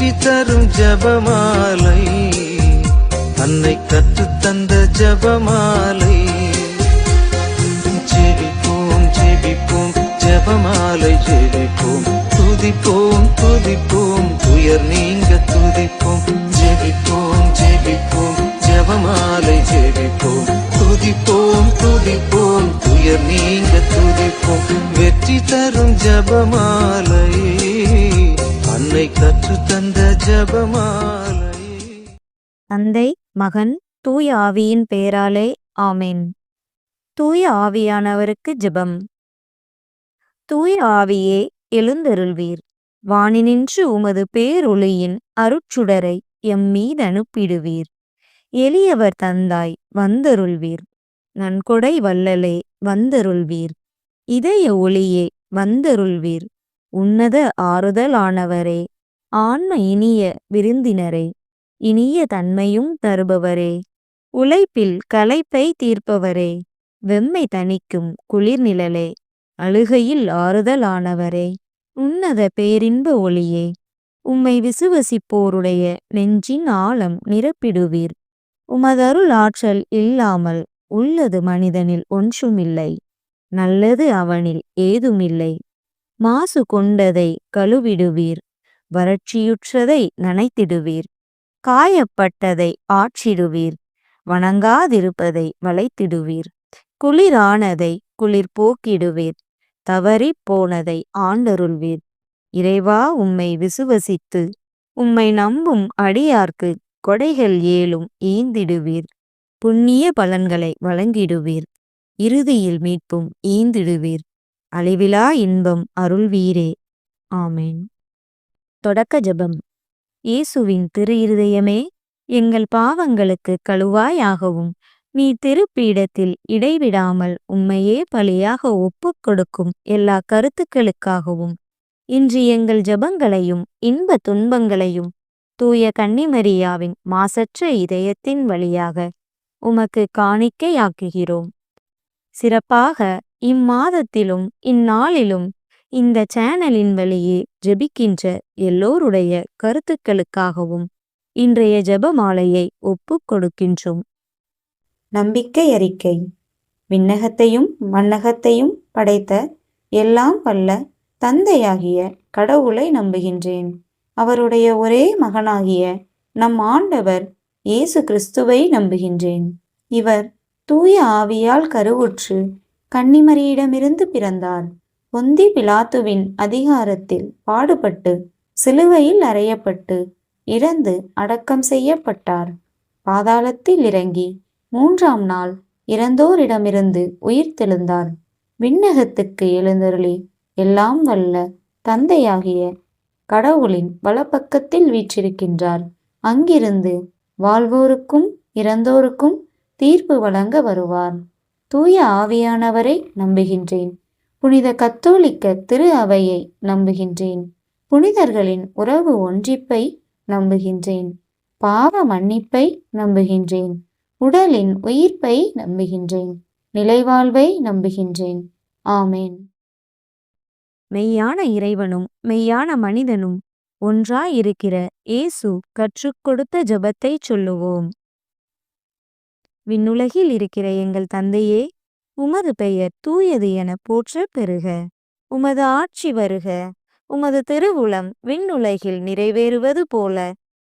வெற்றி தரும் ஜபமாலை, அன்னை கற்றுத்தந்த ஜபமாலை. ஜெபிப்போம் ஜெபிப்போம் ஜபமாலை ஜெபிப்போம், துதிப்போம் துதிப்போம் துயர் நீங்க துதிப்போம். ஜெபிப்போம் ஜெபிப்போம் ஜபமாலை ஜெபிப்போம், துதிப்போம் துதிப்போம் துயர் நீங்க துதிப்போம். வெற்றி தரும் ஜபமாலை, அன்னை கற்றுத்தந்த ஜபமாலை. தந்தை, மகன், தூய ஆவியின் பெயராலே ஆமென். தூய ஆவியானவருக்கு ஜெபம். தூய ஆவியே எழுந்தருள்வீர். வானினின்று உமது பேரொளியின் அருட்சுடரை எம்மீது அனுப்பிடுவீர். எளியவர் தந்தாய் வந்தருள்வீர். நன்கொடை வள்ளலே வந்தருள்வீர். இதய ஒளியே வந்தருள்வீர். உன்னத ஆறுதலானவரே, ஆன்ம இனிய விருந்தினரே, இனிய தன்மையும் தருபவரே, உழைப்பில் களைப்பை தீர்ப்பவரே, வெம்மை தணிக்கும் குளிர்நிழலே, அழுகையில் ஆறுதலானவரே, உன்னத பேரின்ப ஒளியே, உம்மை விசுவசிப்போருடைய நெஞ்சின் ஆழம் நிரப்பிடுவீர். உமதருள் ஆற்றல் இல்லாமல் உள்ளது மனிதனில் ஒன்றுமில்லை. நல்லது அவனில் ஏதுமில்லை. மாசு கொண்டதை கழுவிடுவீர். வறட்சியுற்றதை நனைத்திடுவீர். காயப்பட்டதை ஆற்றிடுவீர். வணங்காதிருப்பதை வளைத்திடுவீர். குளிரானதை குளிர் போக்கிடுவீர். தவறி போனதை ஆண்டருள்வீர். இறைவா, உம்மை விசுவசித்து உம்மை நம்பும் அடியார்க்கு கொடைகள் ஏழும் ஈந்திடுவீர். புண்ணிய பலன்களை வழங்கிடுவீர். இறுதியில் மீட்பும் ஈந்திடுவீர். அழிவிலா இன்பம் அருள்வீரே. ஆமேன். தொடக்க ஜெபம். இயேசுவின் திரு இருதயமே, எங்கள் பாவங்களுக்கு கழுவாயாகவும் நீ திருப்பீடத்தில் இடைவிடாமல் உம்மையே பலியாக ஒப்புக் கொடுக்கும் எல்லா கருத்துக்களுக்காகவும் இன்று எங்கள் ஜெபங்களையும் இன்ப துன்பங்களையும் தூய கன்னிமரியாவின் மாசற்ற இதயத்தின் வழியாக உமக்கு காணிக்கையாக்குகிறோம். சிறப்பாக இம்மாதத்திலும் இந்நாளிலும் இந்த சேனலின் வழியே ஜெபிக்கின்ற எல்லோருடைய கருத்துக்களுக்காகவும் இன்றைய ஜெபமாலையை ஒப்புக் கொடுக்கின்றோம். நம்பிக்கை அறிக்கை. விண்ணகத்தையும் மண்ணகத்தையும் படைத்த எல்லாம் வல்ல தந்தையாகிய கடவுளை நம்புகின்றேன். அவருடைய ஒரே மகனாகிய நம் ஆண்டவர் இயேசு கிறிஸ்துவை நம்புகின்றேன். இவர் தூய ஆவியால் கருவுற்று கன்னிமரியிடமிருந்து பிறந்தார். பொந்தி பிலாத்துவின் அதிகாரத்தில் பாடுபட்டு சிலுவையில் அறையப்பட்டு இறந்து அடக்கம் செய்யப்பட்டார். பாதாளத்தில் இறங்கி 3ஆம் நாள் இறந்தோரிடமிருந்து உயிர்த்தெழுந்தார். விண்ணகத்துக்கு எழுந்தருளி எல்லாம் வல்ல தந்தையாகிய கடவுளின் வலப்பக்கத்தில் வீற்றிருக்கின்றார். அங்கிருந்து வாழ்வோருக்கும் இறந்தோருக்கும் தீர்ப்பு வழங்க வருவார். தூய ஆவியானவரை நம்புகின்றேன். புனித கத்தோலிக்க திரு அவையை நம்புகின்றேன். புனிதர்களின் உறவு ஒன்றிப்பை நம்புகின்றேன். பாவ மன்னிப்பை நம்புகின்றேன். உடலின் உயிர்ப்பை நம்புகின்றேன். நிலைவாழ்வை நம்புகின்றேன். ஆமேன். மெய்யான இறைவனும் மெய்யான மனிதனும் ஒன்றாயிருக்கிற இயேசு கற்றுக் கொடுத்த ஜெபத்தை சொல்லுவோம். விண்ணுலகில் இருக்கிற எங்கள் தந்தையே, உமது பெயர் தூயது என போற்றப் பெறுக. உமது ஆட்சி வருக. உமது திருவுளம் விண்ணுலகில் நிறைவேறுவது போல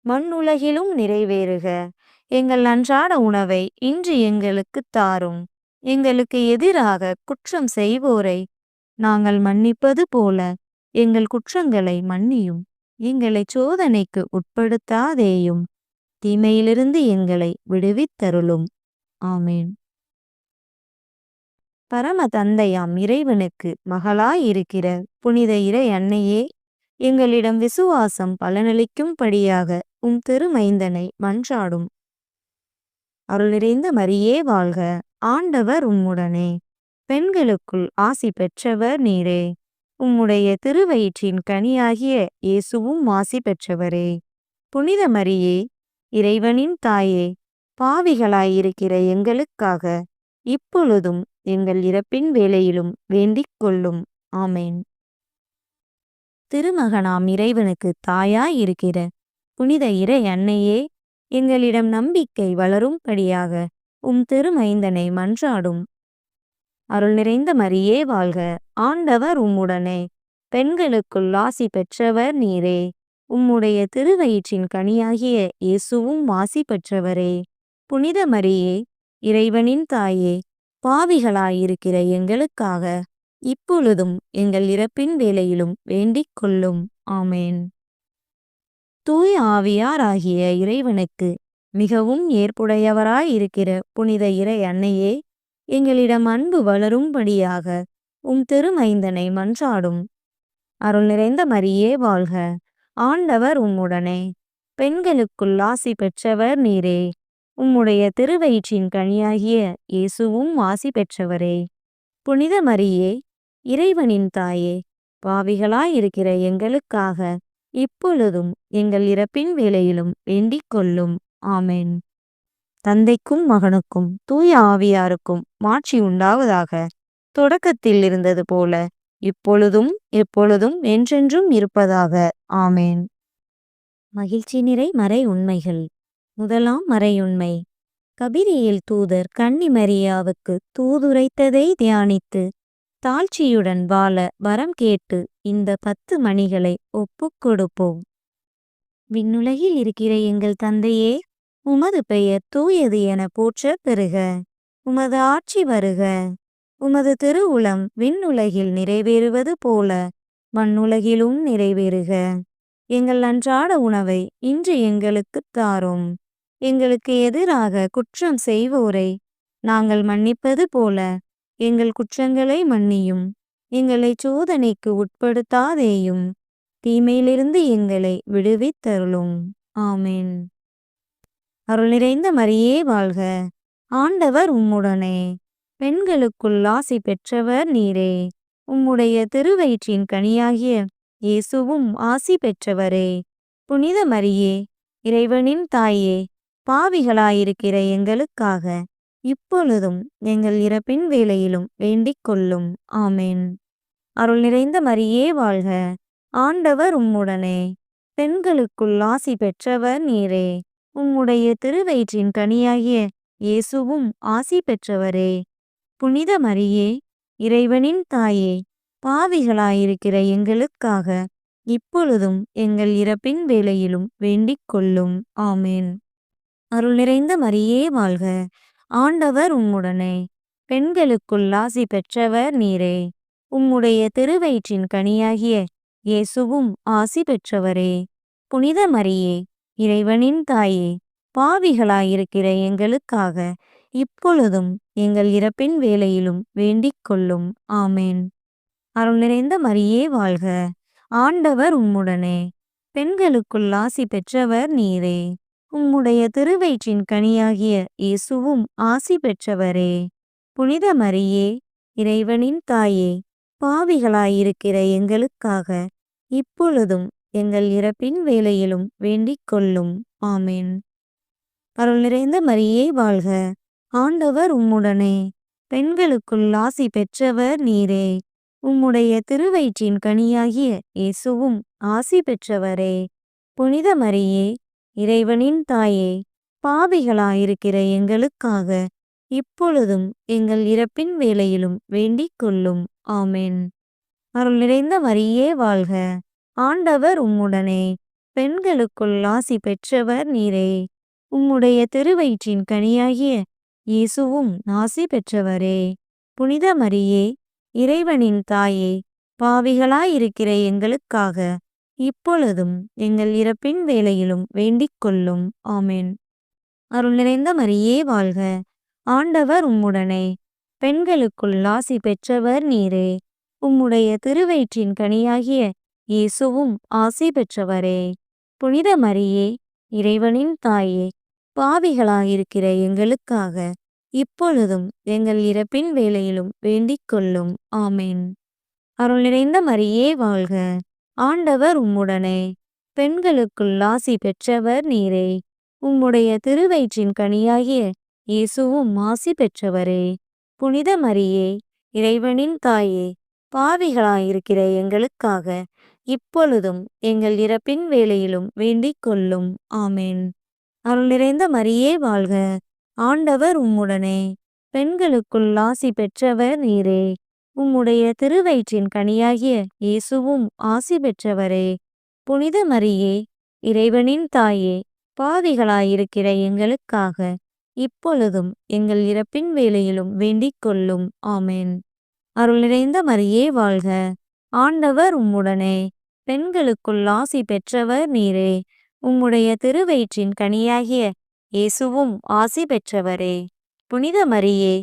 மண்ணுலகிலும் நிறைவேறுக. எங்கள் அன்றாட உணவை இன்று எங்களுக்குத் தாரும். எங்களுக்கு எதிராக குற்றம் செய்வோரை நாங்கள் மன்னிப்பது போல எங்கள் குற்றங்களை மன்னியும். எங்களை சோதனைக்கு உட்படுத்தாதேயும், தீமையிலிருந்து எங்களை விடுவித்தருளும். ஆமேன். பரம தந்தையாம் இறைவனுக்கு மகளாயிருக்கிற புனித இறை அன்னையே, எங்களிடம் விசுவாசம் பலனளிக்கும்படியாக உம் திருமைந்தனை மன்றாடும். அருள் நிறைந்த மரியே வாழ்க. ஆண்டவர் உம்முடனே. பெண்களுக்குள் ஆசி பெற்றவர் நீரே. உம்முடைய திருவயிற்றின் கனியாகிய இயேசுவும் ஆசி பெற்றவரே. புனித மரியே, இறைவனின் தாயே, பாவிகளாயிருக்கிற எங்களுக்காக இப்பொழுதும் எங்கள் இறப்பின் வேளையிலும் வேண்டிக் கொள்ளும். ஆமேன். திருமகனாம் இறைவனுக்கு தாயாயிருக்கிற புனித இறை அன்னையே, எங்களிடம் நம்பிக்கை வளரும்படியாக உம் திருமைந்தனை மன்றாடும். அருள் நிறைந்த மரியே வாழ்க! ஆண்டவர் உம்முடனே, பெண்களுக்குள் ஆசி பெற்றவர் நீரே. உம்முடைய திருவயிற்றின் கனியாகிய இயேசுவும் ஆசி பெற்றவரே. புனித மரியே, இறைவனின் தாயே, பாவிகளாயிருக்கிற எங்களுக்காக இப்பொழுதும் எங்கள் இறப்பின் வேளையிலும் வேண்டிக் கொள்ளும். ஆமேன். தூய ஆவியாராகிய இறைவனுக்கு மிகவும் ஏற்புடையவராயிருக்கிற புனித இறை அன்னையே, எங்களிடம் அன்பு வளரும்படியாக உம் திருமைந்தனை மன்றாடும். அருள் நிறைந்த மரியே வாழ்க! ஆண்டவர் உம்முடனே, பெண்களுக்குள் ஆசி பெற்றவர் நீரே. உம்முடைய திருவயிற்றின் கனியாகிய இயேசுவும் ஆசி பெற்றவரே. புனித மரியே, இறைவனின் தாயே, பாவிகளாயிருக்கிற எங்களுக்காக இப்பொழுதும் எங்கள் இறப்பின் வேளையிலும் வேண்டிக் கொள்ளும். ஆமேன். தந்தைக்கும் மகனுக்கும் தூய ஆவியாருக்கும் மாட்சி உண்டாவதாக. தொடக்கத்தில் இருந்தது போல இப்பொழுதும் எப்பொழுதும் என்றென்றும் இருப்பதாக. ஆமேன். மகிழ்ச்சி நிறை மறை உண்மைகள். முதலாம் மறையுண்மை. கபிரியேல் தூதர் கன்னி மரியாவுக்கு தூதுரைத்ததை தியானித்து தாழ்ச்சியுடன் வாழ வரம் கேட்டு இந்த 10 மணிகளை ஒப்புக் கொடுப்போம். விண்ணுலகில் இருக்கிற எங்கள் தந்தையே, உமது பெயர் தூயது என போற்றப் பெறுக. உமது ஆட்சி வருக. உமது திருவுளம் விண்ணுலகில் நிறைவேறுவது போல மண்ணுலகிலும் நிறைவேறுக. எங்கள் அன்றாட உணவை இன்று எங்களுக்குத் தாரும். எங்களுக்கு எதிராக குற்றம் செய்வோரை நாங்கள் மன்னிப்பது போல எங்கள் குற்றங்களை மன்னியும். எங்களை சோதனைக்கு உட்படுத்தாதேயும், தீமையிலிருந்து எங்களை விடுவித்தருளும். ஆமேன். அருள் நிறைந்த மரியே வாழ்க! ஆண்டவர் உம்முடனே, பெண்களுக்குள் ஆசி பெற்றவர் நீரே. உம்முடைய திருவயிற்றின் கனியாகிய இயேசுவும் ஆசி பெற்றவரே. புனித மரியே, இறைவனின் தாயே, பாவிகளாயிருக்கிற எங்களுக்காக இப்பொழுதும் எங்கள் இறப்பின் வேளையிலும் வேண்டிக் கொள்ளும். ஆமேன். அருள் நிறைந்த மரியே வாழ்க! ஆண்டவர் உம்முடனே, பெண்களுக்குள் ஆசி பெற்றவர் நீரே. உம்முடைய திருவயிற்றின் கனியாகிய இயேசுவும் ஆசி பெற்றவரே. புனித மரியே, இறைவனின் தாயே, பாவிகளாயிருக்கிற எங்களுக்காக இப்பொழுதும் எங்கள் இறப்பின் வேளையிலும் வேண்டிக் கொள்ளும். ஆமேன். அருள் நிறைந்த மரியே வாழ்க! ஆண்டவர் உம்முடனே, பெண்களுக்குள் ஆசி பெற்றவர் நீரே. உம்முடைய திருவயிற்றின் கனியாகிய இயேசுவும் ஆசி பெற்றவரே. புனித மரியே, இறைவனின் தாயே, பாவிகளாயிருக்கிற எங்களுக்காக இப்பொழுதும் எங்கள் இறப்பின் வேளையிலும் வேண்டிக் கொள்ளும். ஆமேன். அருள் நிறைந்த மரியே வாழ்க! ஆண்டவர் உம்முடனே, பெண்களுக்குள் ஆசி பெற்றவர் நீரே. உம்முடைய திருவயிற்றின் கனியாகிய இயேசுவும் ஆசி பெற்றவரே. புனித மரியே, இறைவனின் தாயே, பாவிகளாயிருக்கிற எங்களுக்காக இப்பொழுதும் எங்கள் இறப்பின் வேளையிலும் வேண்டிக் கொள்ளும். ஆமேன். அருள் நிறைந்த மரியே வாழ்க! ஆண்டவர் உம்முடனே, பெண்களுக்குள் ஆசி பெற்றவர் நீரே. உம்முடைய திருவயிற்றின் கனியாகிய இயேசுவும் ஆசி பெற்றவரே. புனித மரியே, இறைவனின் தாயே, பாவிகளாயிருக்கிற எங்களுக்காக இப்பொழுதும் எங்கள் இறப்பின் வேளையிலும் வேண்டிக் கொள்ளும். ஆமேன். அருள் நிறைந்த மரியே வாழ்க! ஆண்டவர் உம்முடனே, பெண்களுக்குள் ஆசி பெற்றவர் நீரே. உம்முடைய திருவயிற்றின் கனியாகிய இயேசுவும் ஆசி பெற்றவரே. புனித மரியே, இறைவனின் தாயே, பாவிகளாயிருக்கிற எங்களுக்காக இப்பொழுதும் எங்கள் இறப்பின் வேளையிலும் வேண்டிக் கொள்ளும். ஆமேன். அருள் நிறைந்த மரியே வாழ்க! ஆண்டவர் உம்முடனே, பெண்களுக்குள் ஆசி பெற்றவர் நீரே. உம்முடைய திருவயிற்றின் கனியாகிய இயேசுவும் ஆசி பெற்றவரே. புனித மரியே, இறைவனின் தாயே, பாவிகளாயிருக்கிற எங்களுக்காக இப்பொழுதும் எங்கள் இறப்பின் வேளையிலும் வேண்டிக் கொள்ளும். ஆமேன். அருள் நிறைந்த மரியே வாழ்க! ஆண்டவர் உம்முடனே, பெண்களுக்குள் ஆசி பெற்றவர் நீரே. உம்முடைய திருவயிற்றின் கனியாகிய இயேசுவும் ஆசி பெற்றவரே. புனித மரியே, இறைவனின் தாயே, பாவிகளாயிருக்கிற எங்களுக்காக இப்பொழுதும் எங்கள் இறப்பின் வேளையிலும் வேண்டிக் கொள்ளும். ஆமென். அருள் நிறைந்த மரியே வாழ்க, ஆண்டவர் உம்முடனே, பெண்களுக்குள் ஆசி பெற்றவர் நீரே. உம்முடைய திருவயிற்றின் கனியாகிய இயேசுவும் ஆசி பெற்றவரே. புனித மரியே, இறைவனின் தாயே, பாவிகளாயிருக்கிற எங்களுக்காக இப்பொழுதும் எங்கள் இறப்பின் வேளையிலும் வேண்டிக் கொள்ளும். ஆமென். அருள் நிறைந்த மரியே வாழ்க, ஆண்டவர் உம்முடனே, பெண்களுக்குள் ஆசி பெற்றவர் நீரே. உம்முடைய திருவயிற்றின் கனியாகிய இயேசுவும் ஆசி பெற்றவரே. புனித மரியே,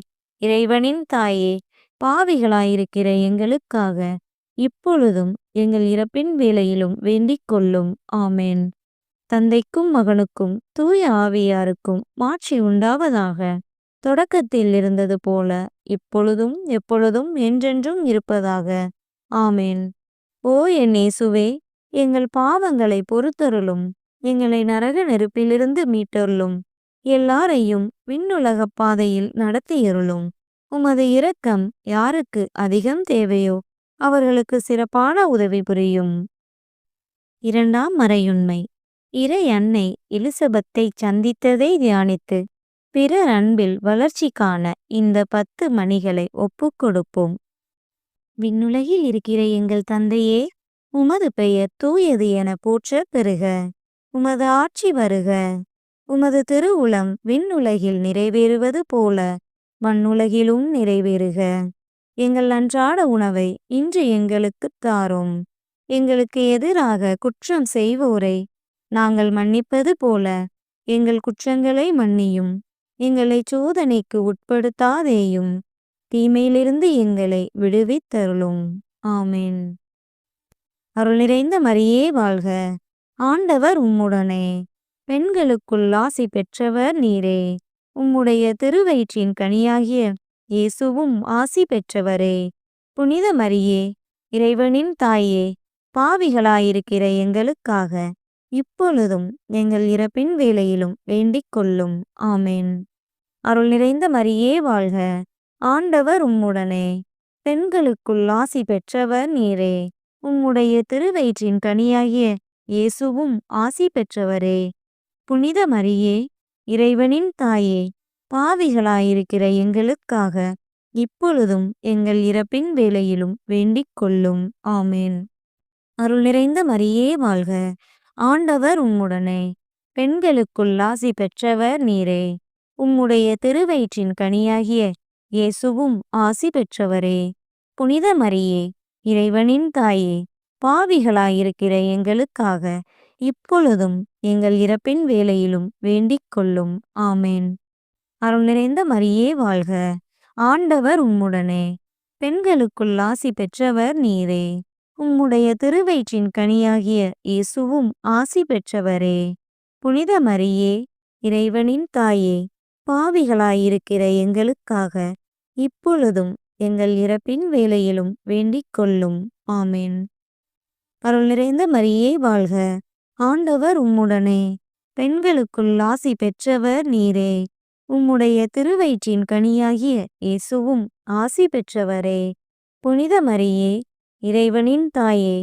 இறைவனின் தாயே, பாவிகளாயிருக்கிற எங்களுக்காக இப்பொழுதும் எங்கள் இறப்பின் வேளையிலும் வேண்டிக் கொள்ளும். ஆமென். தந்தைக்கும் மகனுக்கும் தூய ஆவியாருக்கும் மாட்சி உண்டாவதாக. தொடக்கத்தில் இருந்தது போல இப்பொழுதும் எப்பொழுதும் என்றென்றும் இருப்பதாக. ஆமென். ஓ என் இயேசுவே, எங்கள் பாவங்களை பொறுத்தருளும். எங்களை நரக நெருப்பிலிருந்து மீட்டருளும். எல்லாரையும் விண்ணுலகப் பாதையில் நடத்தியருளும். உமது இரக்கம் யாருக்கு அதிகம் தேவையோ அவர்களுக்கு சிறப்பான உதவி புரியும். இரண்டாம் மறையுண்மை. இறை அன்னை எலிசபெத்தை சந்தித்ததை தியானித்து பிறர் அன்பில் வளர்ச்சி காண இந்த 10 மணிகளை ஒப்புக்கொடுப்போம். விண்ணுலகில் இருக்கிற எங்கள் தந்தையே, உமது பெயர் தூயது என போற்றப் பெறுக. உமது ஆட்சி வருக. உமது திருவுளம் விண்ணுலகில் நிறைவேறுவது போல மண்ணுலகிலும் நிறைவேறுக. எங்கள் அன்றாட உணவை இன்று எங்களுக்குத் தாரும். எங்களுக்கு எதிராக குற்றம் செய்வோரை நாங்கள் மன்னிப்பது போல எங்கள் குற்றங்களை மன்னியும். எங்களை சோதனைக்கு உட்படுத்தாதேயும், தீமையிலிருந்து எங்களை விடுவித்தருளும். ஆமென். அருள் நிறைந்த மரியே வாழ்க, ஆண்டவர் உம்முடனே, பெண்களுக்குள் ஆசி பெற்றவர் நீரே. உம்முடைய திருவயிற்றின் கனியாகிய இயேசுவும் ஆசி பெற்றவரே. புனித மரியே, இறைவனின் தாயே, பாவிகளாயிருக்கிற எங்களுக்காக இப்பொழுதும் எங்கள் இறப்பின் வேளையிலும் வேண்டிக் கொள்ளும். ஆமென். அருள் நிறைந்த மரியே வாழ்க, ஆண்டவர் உம்முடனே, பெண்களுக்குள் ஆசி பெற்றவர் நீரே. உம்முடைய திருவயிற்றின் கனியாகிய இயேசுவும் ஆசி பெற்றவரே. புனித மரியே, இறைவனின் தாயே, பாவிகளாயிருக்கிற எங்களுக்காக இப்பொழுதும் எங்கள் இறப்பின் வேளையிலும் வேண்டிக் கொள்ளும். ஆமென். அருள் நிறைந்த மரியே வாழ்க, ஆண்டவர் உம்முடனே, பெண்களுக்குள் ஆசி பெற்றவர் நீரே. உம்முடைய திருவயிற்றின் கனியாகிய இயேசுவும் ஆசி பெற்றவரே. புனித மரியே, இறைவனின் தாயே, பாவிகளாயிருக்கிற எங்களுக்காக இப்பொழுதும் எங்கள் இறப்பின் வேளையிலும் வேண்டிக் கொள்ளும். ஆமென். அருள் நிறைந்த மரியே வாழ்க, ஆண்டவர் உம்முடனே, பெண்களுக்குள் ஆசி பெற்றவர் நீரே. உம்முடைய திருவயிற்றின் கனியாகிய இயேசுவும் ஆசி பெற்றவரே. புனித மரியே, இறைவனின் தாயே, பாவிகளாயிருக்கிற எங்களுக்காக இப்பொழுதும் எங்கள் இறப்பின் வேளையிலும் வேண்டிக் கொள்ளும். ஆமென். அருள் நிறைந்த மரியே வாழ்க, ஆண்டவர் உம்முடனே, பெண்களுக்குள் ஆசி பெற்றவர் நீரே. உம்முடைய திருவயிற்றின் கனியாகிய இயேசுவும் ஆசி பெற்றவரே. புனித மரியே, இறைவனின் தாயே,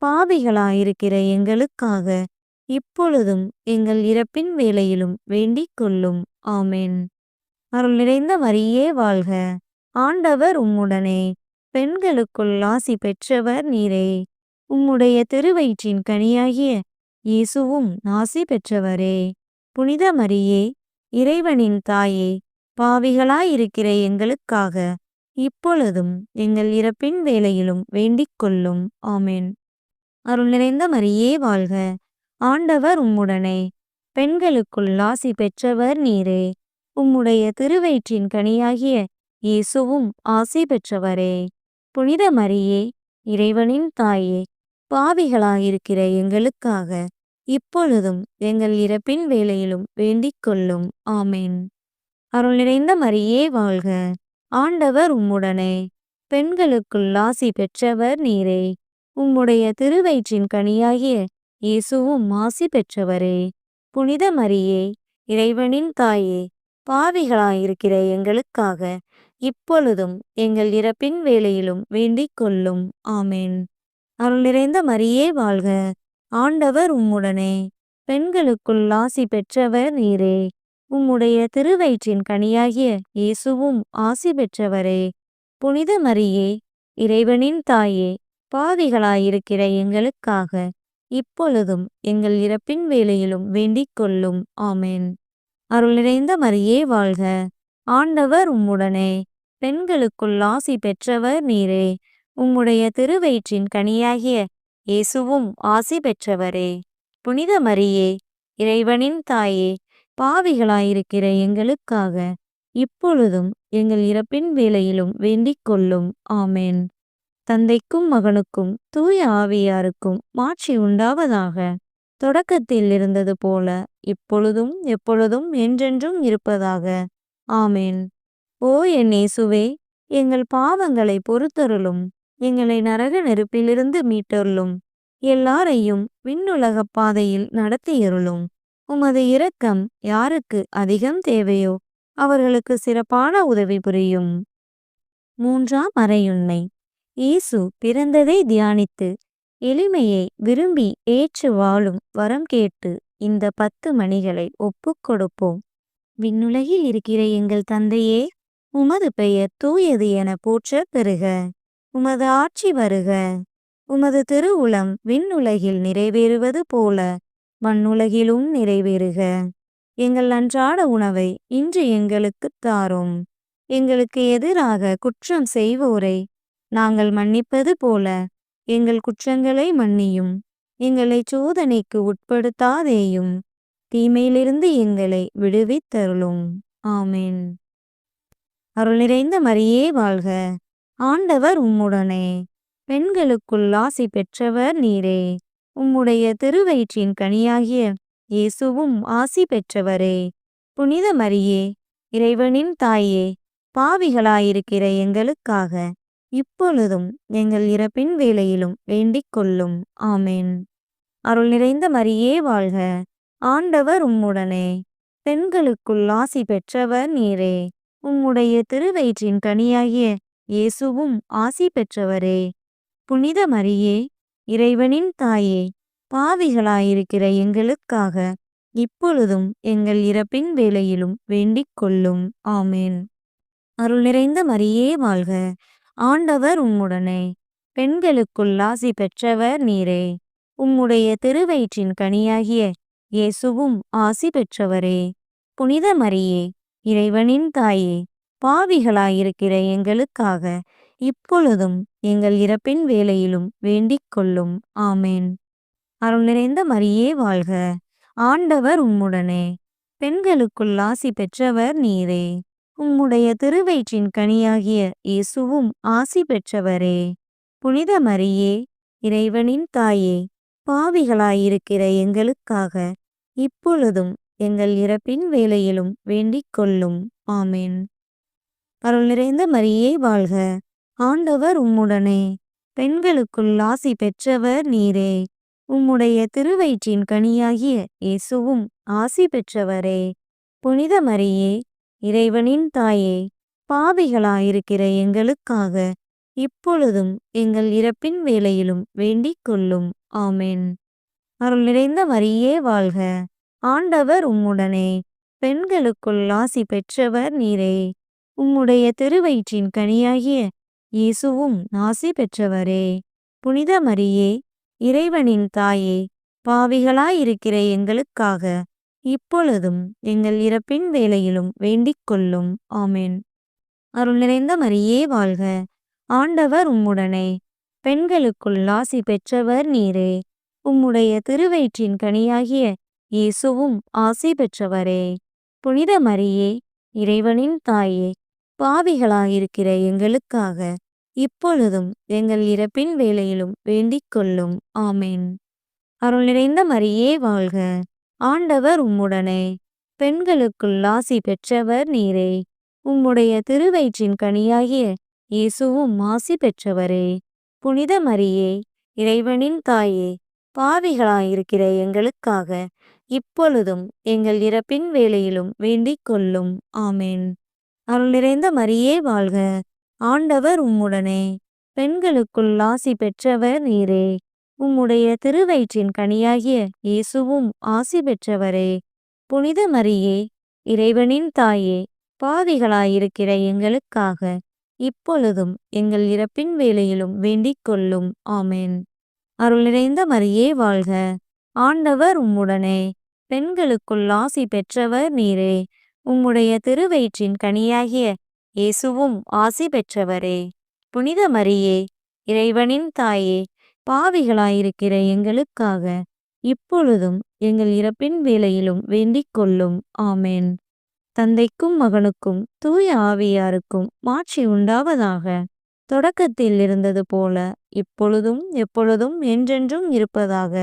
பாவிகளாயிருக்கிற எங்களுக்காக இப்பொழுதும் எங்கள் இறப்பின் வேளையிலும் வேண்டிக் கொள்ளும். ஆமென். அருள் நிறைந்த மரியே வாழ்க, ஆண்டவர் உம்முடனே, பெண்களுக்குள் ஆசி பெற்றவர் நீரே. உம்முடைய திருவயிற்றின் கனியாகிய இயேசுவும் ஆசி பெற்றவரே. புனித மரியே, இறைவனின் தாயே, பாவிகளாயிருக்கிற எங்களுக்காக இப்பொழுதும் எங்கள் இறப்பின் வேளையிலும் வேண்டிக் கொள்ளும். ஆமென். அருள் நிறைந்த மரியே வாழ்க, ஆண்டவர் உம்முடனே, பெண்களுக்குள் ஆசி பெற்றவர் நீரே. உம்முடைய திருவயிற்றின் கனியாகிய இயேசுவும் ஆசி பெற்றவரே. புனித மரியே, இறைவனின் தாயே, பாவிகளாயிருக்கிற எங்களுக்காக இப்பொழுதும் எங்கள் இறப்பின் வேளையிலும் வேண்டிக் கொள்ளும். ஆமென். அருள் நிறைந்த மரியே வாழ்க, ஆண்டவர் உம்முடனே, பெண்களுக்குள் ஆசி பெற்றவர் நீரே. உம்முடைய திருவயிற்றின் கனியாகிய இயேசுவும் ஆசி பெற்றவரே. புனித மரியே, இறைவனின் தாயே, பாவிகளாயிருக்கிற எங்களுக்காக இப்பொழுதும் எங்கள் இறப்பின் வேளையிலும் வேண்டிக் கொள்ளும். ஆமென். அருள் நிறைந்த மரியே வாழ்க. ஆண்டவர் உம்முடனே. பெண்களுக்குள் ஆசி பெற்றவர் நீரே. உம்முடைய திருவயிற்றின் கனியாகிய இயேசுவும் ஆசி பெற்றவரே. புனித மரியே, இறைவனின் தாயே, பாவிகளாயிருக்கிற எங்களுக்காக இப்பொழுதும் எங்கள் இறப்பின் வேளையிலும் வேண்டிக் கொள்ளும். ஆமென். அருள் நிறைந்த மரியே வாழ்க. ஆண்டவர் உம்முடனே. பெண்களுக்குள் ஆசி பெற்றவர் நீரே. உம்முடைய திருவயிற்றின் கனியாகிய இயேசுவும் ஆசி பெற்றவரே. புனித மரியே, இறைவனின் தாயே, பாவிகளாயிருக்கிற எங்களுக்காக இப்பொழுதும் எங்கள் இறப்பின் வேளையிலும் வேண்டிக் கொள்ளும். ஆமென். தந்தைக்கும் மகனுக்கும் தூய ஆவியாருக்கும் மாட்சி உண்டாவதாக. தொடக்கத்தில் இருந்தது போல இப்பொழுதும் எப்பொழுதும் என்றென்றும் இருப்பதாக. ஆமென். ஓ என் இயேசுவே, எங்கள் பாவங்களை பொறுத்தருளும். எங்களை நரக நெருப்பிலிருந்து மீட்டருளும். எல்லாரையும் விண்ணுலகப் பாதையில் நடத்தியருளும். உமது இரக்கம் யாருக்கு அதிகம் தேவையோ அவர்களுக்கு சிறப்பான உதவி புரியும். மூன்றாம் மறையுண்மை. இயேசு பிறந்ததை தியானித்து எளிமையை விரும்பி ஏற்று வாழும் வரம் கேட்டு இந்த 10 மணிகளை ஒப்புக் கொடுப்போம். விண்ணுலகில் இருக்கிற எங்கள் தந்தையே, உமது பெயர் தூயது என போற்றப் பெறுக. உமது ஆட்சி வருக. உமது திருவுளம் விண்ணுலகில் நிறைவேறுவது போல மண்ணுலகிலும் நிறைவேறுக. எங்கள் அன்றாட உணவை இன்று எங்களுக்குத் தாரும். எங்களுக்கு எதிராக குற்றம் செய்வோரை நாங்கள் மன்னிப்பது போல எங்கள் குற்றங்களை மன்னியும். எங்களை சோதனைக்கு உட்படுத்தாதேயும். தீமையிலிருந்து எங்களை விடுவித்தருளும். ஆமென். அருள் நிறைந்த மரியே வாழ்க. ஆண்டவர் உம்முடனே. பெண்களுக்குள் ஆசி பெற்றவர் நீரே. உம்முடைய திருவயிற்றின் கனியாகிய இயேசுவும் ஆசி பெற்றவரே. புனித மரியே, இறைவனின் தாயே, பாவிகளாயிருக்கிற எங்களுக்காக இப்பொழுதும் எங்கள் இறப்பின் வேளையிலும் வேண்டிக் கொள்ளும். ஆமென். அருள் நிறைந்த மரியே வாழ்க. ஆண்டவர் உம்முடனே. பெண்களுக்குள் ஆசி பெற்றவர் நீரே. உம்முடைய திருவயிற்றின் கனியாகிய இயேசுவும் ஆசி பெற்றவரே. புனித மரியே, இறைவனின் தாயே, பாவிகளாயிருக்கிற எங்களுக்காக இப்பொழுதும் எங்கள் இறப்பின் வேளையிலும் வேண்டிக் கொள்ளும். ஆமென். அருள் நிறைந்த மரியே வாழ்க. ஆண்டவர் உம்முடனே. பெண்களுக்குள் ஆசி பெற்றவர் நீரே. உம்முடைய திருவயிற்றின் கனியாகிய இயேசுவும் ஆசி பெற்றவரே. புனித மரியே, இறைவனின் தாயே, பாவிகளாயிருக்கிற எங்களுக்காக இப்பொழுதும் எங்கள் இறப்பின் வேளையிலும் வேண்டிக் கொள்ளும். ஆமென். அருள் நிறைந்த மரியே வாழ்க. ஆண்டவர் உம்முடனே. பெண்களுக்குள் ஆசி பெற்றவர் நீரே. உம்முடைய திருவயிற்றின் கனியாகிய இயேசுவும் ஆசி பெற்றவரே. புனித மரியே, இறைவனின் தாயே, பாவிகளாயிருக்கிற எங்களுக்காக இப்பொழுதும் எங்கள் இறப்பின் வேளையிலும் வேண்டிக் கொள்ளும். ஆமென். அருள் நிறைந்த மரியே வாழ்க. ஆண்டவர் உம்முடனே. பெண்களுக்குள் ஆசி பெற்றவர் நீரே. உம்முடைய திருவயிற்றின் கனியாகிய இயேசுவும் ஆசி பெற்றவரே. புனித மரியே, இறைவனின் தாயே, பாவிகளாயிருக்கிற எங்களுக்காக இப்பொழுதும் எங்கள் இறப்பின் வேளையிலும் வேண்டிக் கொள்ளும். ஆமென். அருள் நிறைந்த மரியே வாழ்க. ஆண்டவர் உம்முடனே. பெண்களுக்குள் ஆசி பெற்றவர் நீரே. உம்முடைய திருவயிற்றின் கனியாகிய இயேசுவும் ஆசி பெற்றவரே. புனித மரியே, இறைவனின் தாயே, பாவிகளாயிருக்கிற எங்களுக்காக இப்பொழுதும் எங்கள் இறப்பின் வேளையிலும் வேண்டிக் கொள்ளும். ஆமென். அருள் நிறைந்த மரியே வாழ்க. ஆண்டவர் உம்முடனே. பெண்களுக்குள் ஆசி பெற்றவர் நீரே. உம்முடைய திருவயிற்றின் கனியாகிய இயேசுவும் ஆசி பெற்றவரே. புனித மரியே, இறைவனின் தாயே, பாவிகளாயிருக்கிற எங்களுக்காக இப்பொழுதும் எங்கள் இறப்பின் வேளையிலும் வேண்டிக் கொள்ளும். ஆமென். அருள் நிறைந்த மரியே வாழ்க. ஆண்டவர் உம்முடனே. பெண்களுக்குள் ஆசி பெற்றவர் நீரே. உம்முடைய திருவயிற்றின் கனியாகிய இயேசுவும் ஆசி பெற்றவரே. புனித மரியே, இறைவனின் தாயே, பாவிகளாயிருக்கிற எங்களுக்காக இப்பொழுதும் எங்கள் இறப்பின் வேளையிலும் வேண்டிக் கொள்ளும். ஆமென். அருள் நிறைந்த மரியே வாழ்க. ஆண்டவர் உம்முடனே. பெண்களுக்குள் ஆசி பெற்றவர் நீரே. உம்முடைய திருவயிற்றின் கனியாகிய இயேசுவும் ஆசி பெற்றவரே. புனித மரியே, இறைவனின் தாயே, பாவிகளாயிருக்கிற எங்களுக்காக இப்பொழுதும் எங்கள் இறப்பின் வேளையிலும் வேண்டிக் கொள்ளும். ஆமென். அருள் நிறைந்த மரியே வாழ்க. ஆண்டவர் உம்முடனே. பெண்களுக்குள் ஆசி பெற்றவர் நீரே. உம்முடைய திருவயிற்றின் கனியாகிய இயேசுவும் ஆசி பெற்றவரே. புனித மரியே, இறைவனின் தாயே, பாவிகளாயிருக்கிற எங்களுக்காக இப்பொழுதும் எங்கள் இறப்பின் வேளையிலும் வேண்டிக் கொள்ளும். ஆமென். தந்தைக்கும் மகனுக்கும் தூய ஆவியாருக்கும் மாட்சி உண்டாவதாக. தொடக்கத்தில் இருந்தது போல இப்பொழுதும் எப்பொழுதும் என்றென்றும் இருப்பதாக.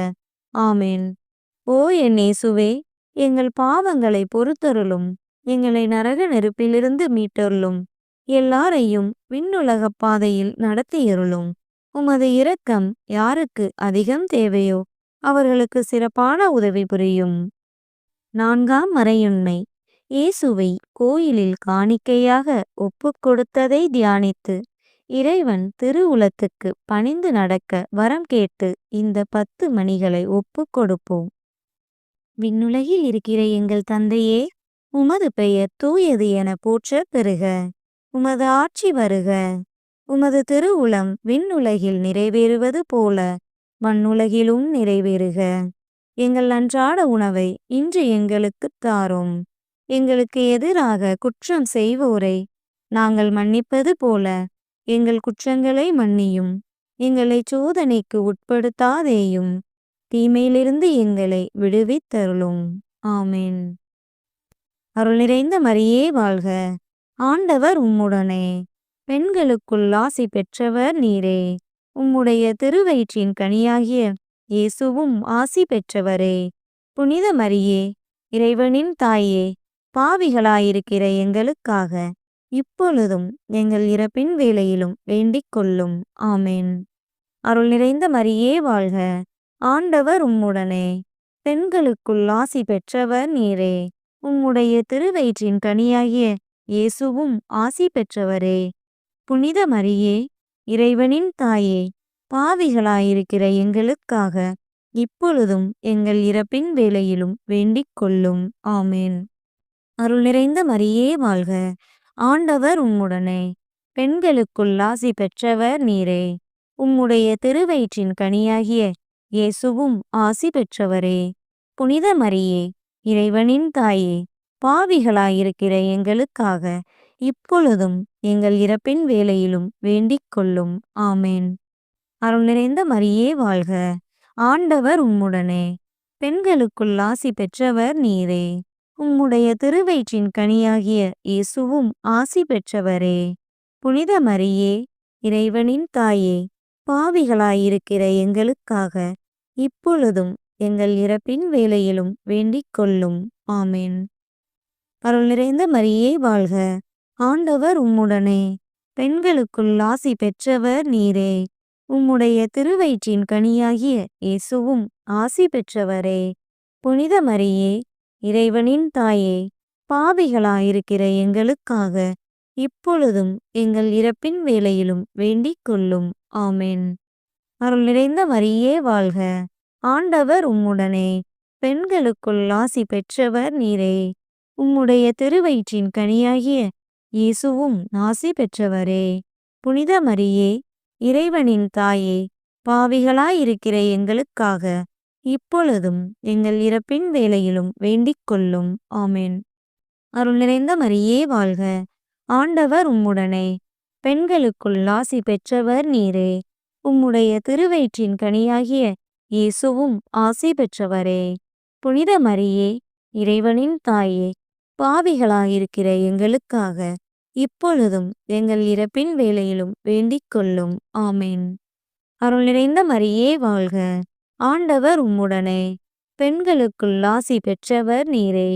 ஆமென். ஓ என் இயேசுவே, எங்கள் பாவங்களை பொறுத்தருளும். எங்களை நரக நெருப்பிலிருந்து மீட்டருளும். எல்லாரையும் விண்ணுலகப் பாதையில் நடத்தியருளும். உமது இரக்கம் யாருக்கு அதிகம் தேவையோ அவர்களுக்கு சிறப்பான உதவி புரியும். 4ஆம் மறையுண்மை. இயேசுவை கோயிலில் காணிக்கையாக ஒப்புக் கொடுத்ததை தியானித்து இறைவன் திருவுளத்துக்கு பணிந்து நடக்க வரம் கேட்டு இந்த 10 மணிகளை ஒப்புக் கொடுப்போம். விண்ணுலகில் இருக்கிற எங்கள் தந்தையே, உமது பெயர் தூயது என போற்றப் பெறுக. உமது ஆட்சி வருக. உமது திருவுளம் விண்ணுலகில் நிறைவேறுவது போல மண்ணுலகிலும் நிறைவேறுக. எங்கள் அன்றாட உணவை இன்று எங்களுக்குத் தாரும். எங்களுக்கு எதிராக குற்றம் செய்வோரை நாங்கள் மன்னிப்பது போல எங்கள் குற்றங்களை மன்னியும். எங்களை சோதனைக்கு உட்படுத்தாதேயும். தீமையிலிருந்து எங்களை விடுவித்தருளும். ஆமென். அருள் நிறைந்த மரியே வாழ்க. ஆண்டவர் உம்முடனே. பெண்களுக்குள் ஆசி பெற்றவர் நீரே. உம்முடைய திருவயிற்றின் கனியாகிய இயேசுவும் ஆசி பெற்றவரே. புனித மரியே, இறைவனின் தாயே, பாவிகளாயிருக்கிற எங்களுக்காக இப்பொழுதும் எங்கள் இறப்பின் வேளையிலும் வேண்டிக் கொள்ளும். ஆமென். அருள் நிறைந்த மரியே வாழ்க. ஆண்டவர் உம்முடனே. பெண்களுக்குள் ஆசி பெற்றவர் நீரே. உம்முடைய திருவயிற்றின் கனியாகிய இயேசுவும் ஆசி பெற்றவரே. புனித மரியே, இறைவனின் தாயே, பாவிகளாயிருக்கிற எங்களுக்காக இப்பொழுதும் எங்கள் இறப்பின் வேளையிலும் வேண்டிக் கொள்ளும். ஆமென். அருள் நிறைந்த மரியே வாழ்க. ஆண்டவர் உம்முடனே. பெண்களுக்குள் ஆசி பெற்றவர் நீரே. உம்முடைய திருவயிற்றின் கனியாகிய இயேசுவும் ஆசி பெற்றவரே. புனித மரியே, இறைவனின் தாயே, பாவிகளாயிருக்கிற எங்களுக்காக இப்பொழுதும் எங்கள் இறப்பின் வேளையிலும் வேண்டிக் கொள்ளும். ஆமென். அருள் நிறைந்த மரியே வாழ்க. ஆண்டவர் உம்முடனே. பெண்களுக்குள் ஆசி பெற்றவர் நீரே. உம்முடைய திருவயிற்றின் கனியாகிய இயேசுவும் ஆசி பெற்றவரே. புனித மரியே, இறைவனின் தாயே, பாவிகளாயிருக்கிற எங்களுக்காக இப்பொழுதும் எங்கள் இறப்பின் வேளையிலும் வேண்டிக் கொள்ளும். ஆமென். அருள் நிறைந்த மரியே வாழ்க. ஆண்டவர் உம்முடனே. பெண்களுக்குள் ஆசி பெற்றவர் நீரே. உம்முடைய திருவயிற்றின் கனியாகிய இயேசுவும் ஆசி பெற்றவரே. புனித மரியே, இறைவனின் தாயே, பாவிகளாயிருக்கிற எங்களுக்காக இப்பொழுதும் எங்கள் இறப்பின் வேளையிலும் வேண்டிக் கொள்ளும். ஆமென். அருள் நிறைந்த மரியே வாழ்க. ஆண்டவர் உம்முடனே. பெண்களுக்குள் ஆசி பெற்றவர் நீரே. உம்முடைய திருவயிற்றின் கனியாகிய இயேசுவும் ஆசி பெற்றவரே. புனித மரியே, இறைவனின் தாயே, பாவிகளாயிருக்கிற எங்களுக்காக இப்பொழுதும் எங்கள் இறப்பின் வேளையிலும் வேண்டிக் கொள்ளும். ஆமென். அருள் நிறைந்த மரியே வாழ்க. ஆண்டவர் உம்முடனே. பெண்களுக்குள் ஆசி பெற்றவர் நீரே. உம்முடைய திருவயிற்றின் கனியாகிய இயேசுவும் ஆசி பெற்றவரே. புனித மரியே, இறைவனின் தாயே, பாவிகளாயிருக்கிற எங்களுக்காக இப்பொழுதும் எங்கள் இறப்பின் வேளையிலும் வேண்டிக் கொள்ளும். ஆமென். அருள் நிறைந்த மரியே வாழ்க. ஆண்டவர் உம்முடனே. பெண்களுக்குள் ஆசி பெற்றவர் நீரே.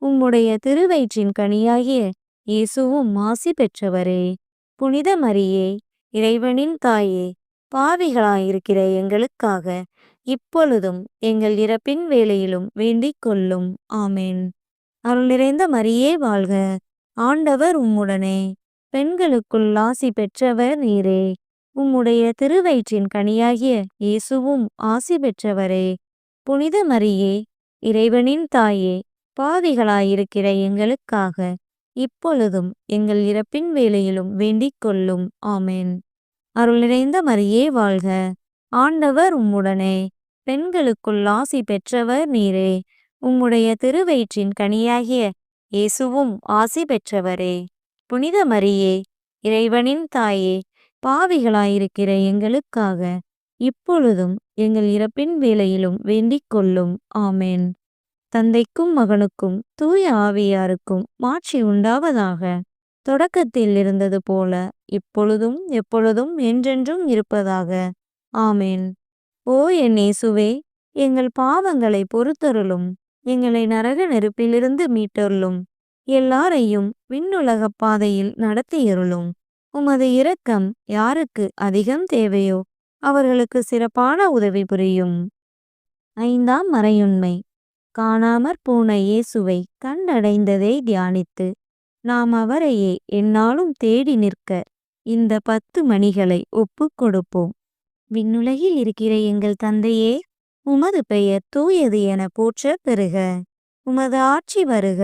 உம்முடைய திருவயிற்றின் கனியாகிய இயேசுவும் ஆசி பெற்றவரே. புனித மரியே, இறைவனின் தாயே, பாவிகளாயிருக்கிற எங்களுக்காக இப்பொழுதும் எங்கள் இறப்பின் வேளையிலும் வேண்டிக் கொள்ளும். ஆமென். அருள் நிறைந்த மரியே வாழ்க. ஆண்டவர் உம்முடனே. பெண்களுக்குள் ஆசி பெற்றவர் நீரே. உம்முடைய திருவயிற்றின் கனியாகிய இயேசுவும் ஆசி பெற்றவரே. புனித மரியே, இறைவனின் தாயே, பாவிகளாயிருக்கிற எங்களுக்காக இப்பொழுதும் எங்கள் இறப்பின் வேளையிலும் வேண்டிக் கொள்ளும். ஆமென். அருள் நிறைந்த மரியே வாழ்க. ஆண்டவர் உம்முடனே. பெண்களுக்குள் ஆசி பெற்றவர் நீரே. உம்முடைய திருவயிற்றின் கனியாகிய இயேசுவும் ஆசி பெற்றவரே. புனித மரியே, இறைவனின் தாயே, பாவிகளாயிருக்கிற எங்களுக்காக இப்பொழுதும் எங்கள் இறப்பின் வேளையிலும் வேண்டிக் கொள்ளும். ஆமென். தந்தைக்கும் மகனுக்கும் தூய ஆவியாருக்கும் மாட்சி உண்டாவதாக. தொடக்கத்தில் இருந்தது போல இப்பொழுதும் எப்பொழுதும் என்றென்றும் இருப்பதாக. ஆமென். ஓ என் இயேசுவே, எங்கள் பாவங்களை பொறுத்தருளும். எங்களை நரக நெருப்பிலிருந்து மீட்டருளும். எல்லாரையும் விண்ணுலகப் பாதையில் நடத்தியருளும். உமது இரக்கம் யாருக்கு அதிகம் தேவையோ அவர்களுக்கு சிறப்பான உதவி புரியும். 5ஆம் மறையுண்மை. காணாமற் போன இயேசுவை கண்டடைந்ததை தியானித்து நாம் அவரையே எந்நாளும் தேடி நிற்க இந்த 10 மணிகளை ஒப்புக் கொடுப்போம். விண்ணுலகில் இருக்கிற எங்கள் தந்தையே, உமது பெயர் தூயது என போற்றப் பெறுக. உமது ஆட்சி வருக.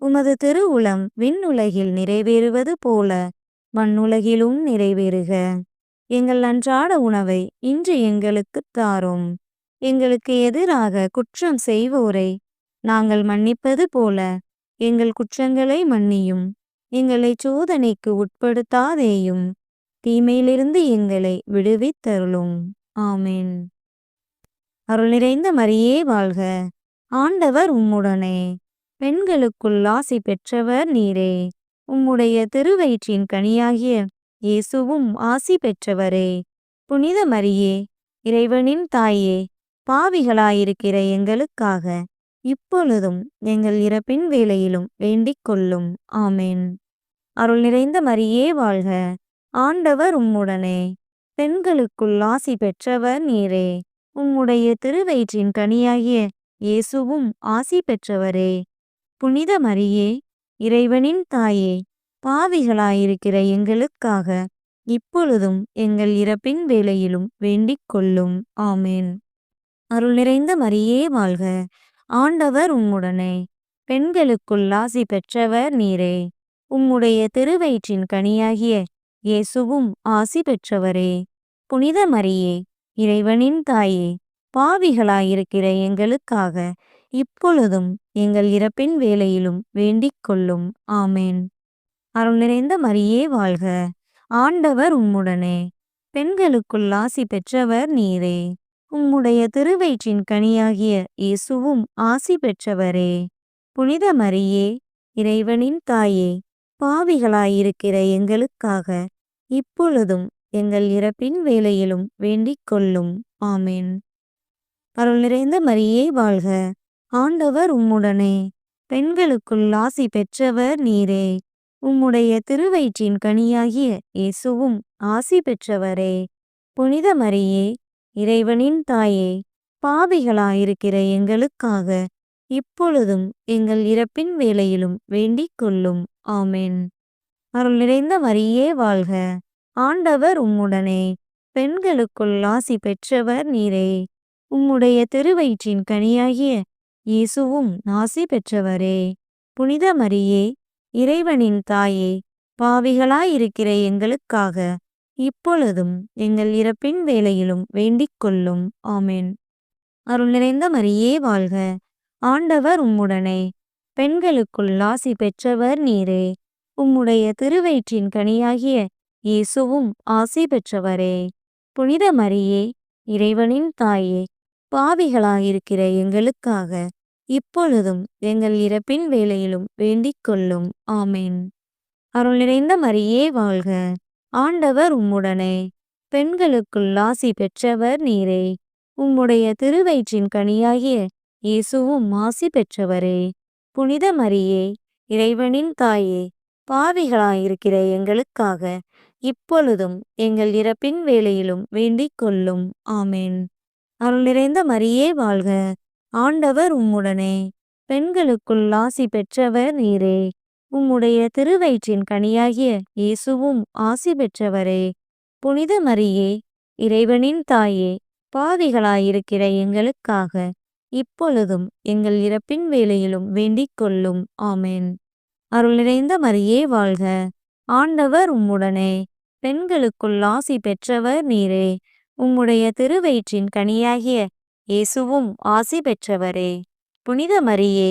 உமது திருவுளம் விண்ணுலகில் நிறைவேறுவது போல மண்ணுலகிலும் நிறைவேறுக. எங்கள் அன்றாட உணவை இன்று எங்களுக்குத் தாரும். எங்களுக்கு எதிராக குற்றம் செய்வோரை நாங்கள் மன்னிப்பது போல எங்கள் குற்றங்களை மன்னியும். எங்களை சோதனைக்கு உட்படுத்தாதேயும். தீமையிலிருந்து எங்களை விடுவித்தருளும். ஆமென். அருள் நிறைந்த மரியே வாழ்க. ஆண்டவர் உம்முடனே. பெண்களுக்குள் ஆசி பெற்றவர் நீரே. உம்முடைய திருவயிற்றின் கனியாகிய இயேசுவும் ஆசி பெற்றவரே. புனித மரியே, இறைவனின் தாயே, பாவிகளாயிருக்கிற எங்களுக்காக இப்பொழுதும் எங்கள் இறப்பின் வேளையிலும் வேண்டிக் கொள்ளும். ஆமென். அருள் நிறைந்த மரியே வாழ்க. ஆண்டவர் உம்முடனே. பெண்களுக்குள் ஆசி பெற்றவர் நீரே. உம்முடைய திருவயிற்றின் கனியாகிய இயேசுவும் ஆசி பெற்றவரே. புனித மரியே, இறைவனின் தாயே, பாவிகளாயிருக்கிற எங்களுக்காக இப்பொழுதும் எங்கள் இறப்பின் வேளையிலும் வேண்டிக் கொள்ளும். ஆமென். அருள் நிறைந்த மரியே வாழ்க. ஆண்டவர் உம்முடனே. பெண்களுக்குள் ஆசி பெற்றவர் நீரே. உம்முடைய திருவயிற்றின் கனியாகிய இயேசுவும் ஆசி பெற்றவரே. புனித மரியே, இறைவனின் தாயே, பாவிகளாயிருக்கிற எங்களுக்காக இப்பொழுதும் எங்கள் இறப்பின் வேளையிலும் வேண்டிக் கொள்ளும். ஆமென். அருள் நிறைந்த மரியே வாழ்க. ஆண்டவர் உம்முடனே. பெண்களுக்குள் ஆசி பெற்றவர் நீரே. உம்முடைய திருவயிற்றின் கனியாகிய இயேசுவும் ஆசி பெற்றவரே. புனித மரியே, இறைவனின் தாயே, பாவிகளாயிருக்கிற எங்களுக்காக இப்பொழுதும் எங்கள் இறப்பின் வேளையிலும் வேண்டிக் கொள்ளும். ஆமென். அருள் நிறைந்த மரியே வாழ்க. ஆண்டவர் உம்முடனே. பெண்களுக்குள் ஆசி பெற்றவர் நீரே. உம்முடைய திருவயிற்றின் கனியாகிய இயேசுவும் ஆசி பெற்றவரே. புனித மரியே, இறைவனின் தாயே, பாவிகளாயிருக்கிற எங்களுக்காக இப்பொழுதும் எங்கள் இறப்பின் வேளையிலும் வேண்டிக் கொள்ளும். ஆமென். அருள் நிறைந்த மரியே வாழ்க. ஆண்டவர் உம்முடனே. பெண்களுக்குள் ஆசி பெற்றவர் நீரே. உம்முடைய திருவயிற்றின் கனியாகிய இயேசுவும் ஆசி பெற்றவரே. புனித மரியே, இறைவனின் தாயே, பாவிகளாயிருக்கிற எங்களுக்காக இப்பொழுதும் எங்கள் இறப்பின் வேளையிலும் வேண்டிக் கொள்ளும். ஆமென். அருள் நிறைந்த மரியே வாழ்க. ஆண்டவர் உம்முடனே. பெண்களுக்குள் ஆசி பெற்றவர் நீரே. உம்முடைய திருவயிற்றின் கனியாகிய இயேசுவும் ஆசி பெற்றவரே. புனித மரியே, இறைவனின் தாயே, பாவிகளாயிருக்கிற எங்களுக்காக இப்பொழுதும் எங்கள் இறப்பின் வேளையிலும் வேண்டிக் கொள்ளும். ஆமென். அருள் நிறைந்த மரியே வாழ்க. ஆண்டவர் உம்முடனே. பெண்களுக்குள் ஆசி பெற்றவர் நீரே. உம்முடைய திருவயிற்றின் கனியாகிய இயேசுவும் ஆசி பெற்றவரே. புனித மரியே, இறைவனின் தாயே, பாவிகளாயிருக்கிற எங்களுக்காக இப்பொழுதும் எங்கள் இறப்பின் வேளையிலும் வேண்டிக் கொள்ளும். ஆமென். அருள் நிறைந்த மரியே வாழ்க. ஆண்டவர் உம்முடனே. பெண்களுக்குள் ஆசி பெற்றவர் நீரே. உம்முடைய திருவயிற்றின் கனியாகிய இயேசுவும் ஆசி பெற்றவரே. புனித மரியே, இறைவனின் தாயே, பாவிகளாயிருக்கிற எங்களுக்காக இப்பொழுதும் எங்கள் இறப்பின் வேளையிலும் வேண்டிக் கொள்ளும். ஆமென். அருள் நிறைந்த மரியே வாழ்க, ஆண்டவர் உம்முடனே, பெண்களுக்குள் ஆசி பெற்றவர் நீரே. உம்முடைய திருவயிற்றின் கனியாகிய இயேசுவும் ஆசி பெற்றவரே. புனித மரியே,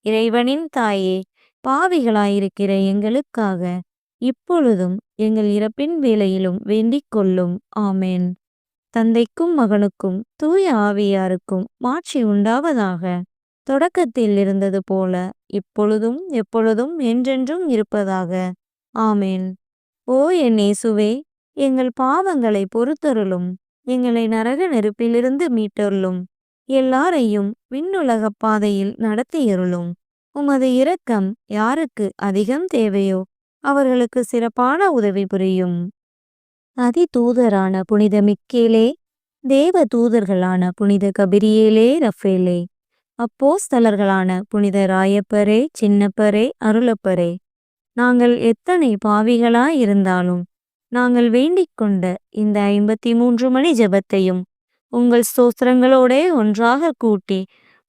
இறைவனின் தாயே, பாவிகளாயிருக்கிற எங்களுக்காக இப்பொழுதும் எங்கள் இறப்பின் வேளையிலும் வேண்டிக் கொள்ளும். ஆமென். தந்தைக்கும் மகனுக்கும் தூய ஆவியாருக்கும் மாட்சி உண்டாவதாக. தொடக்கத்தில் இருந்தது போல இப்பொழுதும் எப்பொழுதும் என்றென்றும் இருப்பதாக. ஆமென். ஓ என் இயேசுவே, எங்கள் பாவங்களை பொறுத்தருளும், எங்களை நரக நெருப்பிலிருந்து மீட்டருளும், எல்லாரையும் விண்ணுலகப் பாதையில் நடத்தியருளும். உமது இரக்கம் யாருக்கு அதிகம் தேவையோ அவர்களுக்கு சிறப்பான உதவி புரியும். அதிதூதரான புனித மிக்கேலே, தேவ தூதர்களான புனித கபிரியேலே, ரஃபேலே, அப்போஸ்தலர்களான புனித ராயப்பரே, சின்னப்பரே, அருளப்பரே, நாங்கள் எத்தனை பாவிகளாயிருந்தாலும் நாங்கள் வேண்டிக் கொண்ட இந்த 53 மணி ஜெபத்தையும் உங்கள் ஸ்தோத்திரங்களோடே ஒன்றாக கூட்டி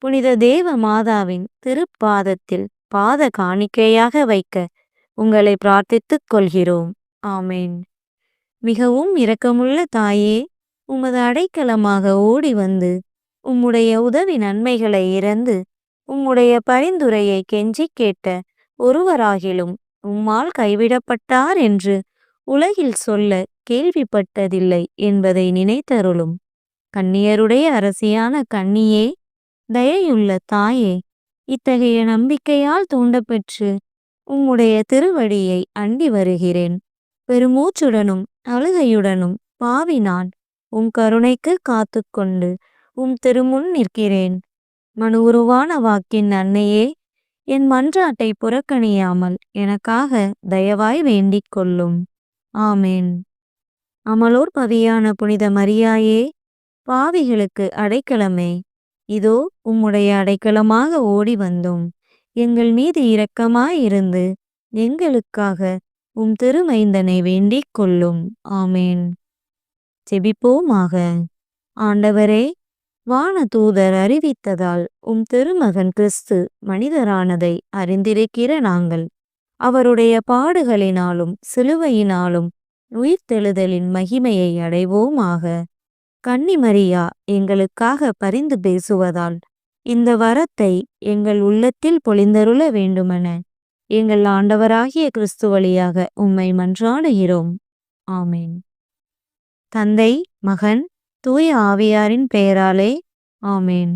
புனித தேவ மாதாவின் திருப்பாதத்தில் பாத காணிக்கையாக வைக்க உங்களை பிரார்த்தித்துக் கொள்கிறோம். ஆமென். மிகவும் இரக்கமுள்ள தாயே, உமது அடைக்கலமாக ஓடி வந்து உம்முடைய உதவி நன்மைகளை இறந்து உம்முடைய பரிந்துரையை கெஞ்சி கேட்ட ஒருவராகிலும் உம்மால் கைவிடப்பட்டார் என்று உலகில் சொல்ல கேள்விப்பட்டதில்லை என்பதை நினைத்தருளும். கன்னியருடைய அரசியான கன்னியே, தயையுள்ள தாயே, இத்தகைய நம்பிக்கையால் தூண்டப்பெற்று உம்முடைய திருவடியை அண்டி வருகிறேன். பெருமூச்சுடனும் அழுகையுடனும் பாவி நான் உம் கருணைக்கு காத்துக்கொண்டு உம் திருமுன் நிற்கிறேன். மனு உருவான வாக்கின் அன்னையே, என் மன்றாட்டை புறக்கணியாமல் எனக்காக தயவாய் வேண்டிக் கொள்ளும். ஆமென். அமலோர் பவியான புனித மரியாயே, பாவிகளுக்கு அடைக்கலமே, இதோ உம்முடைய அடைக்கலமாக ஓடி வந்தோம். எங்கள் மீது இரக்கமாயிருந்து எங்களுக்காக உம் திருமைந்தனை வேண்டிக் கொள்ளும். ஆமென். ஜெபிப்போமாக. ஆண்டவரே, வானதூதர் அறிவித்ததால் உம் திருமகன் கிறிஸ்து மனிதரானதை அறிந்திருக்கிற நாங்கள் அவருடைய பாடுகளினாலும் சிலுவையினாலும் உயிர்த்தெழுதலின் மகிமையை அடைவோமாக. கன்னிமரியா எங்களுக்காக பரிந்து பேசுவதால் இந்த வரத்தை எங்கள் உள்ளத்தில் பொழிந்தருள வேண்டுமென எங்கள் ஆண்டவராகிய கிறிஸ்து வழியாக உம்மை மன்றாடுகிறோம். ஆமென். தந்தை, மகன், தூய ஆவியாரின் பெயராலே. ஆமென்.